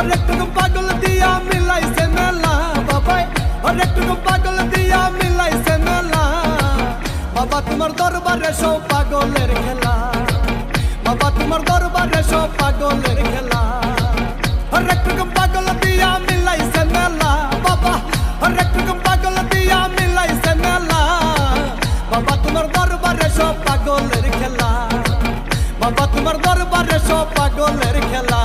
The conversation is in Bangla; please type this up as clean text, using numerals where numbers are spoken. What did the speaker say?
হরেকটুকু পাগল দিয়া মিলাইছে মেলা বাবাই, হরেকটুকু পাগল দিয়া মিলাইছে মেলা। বাবা তোমার দরবারে সব পাগলের খেলা, বাবা তোমার দরবারে সব পাগলের খেলা। হরেকটুকু পাগল দিয়া মিলাইছে মেলা বাবা, হরেকটুকু পাগল দিয়া মিলাইছে মেলা। বাবা তোমার দরবারে সব পাগলের খেলা, বাবা তোমার দরবারে সব পাগলের খেলা।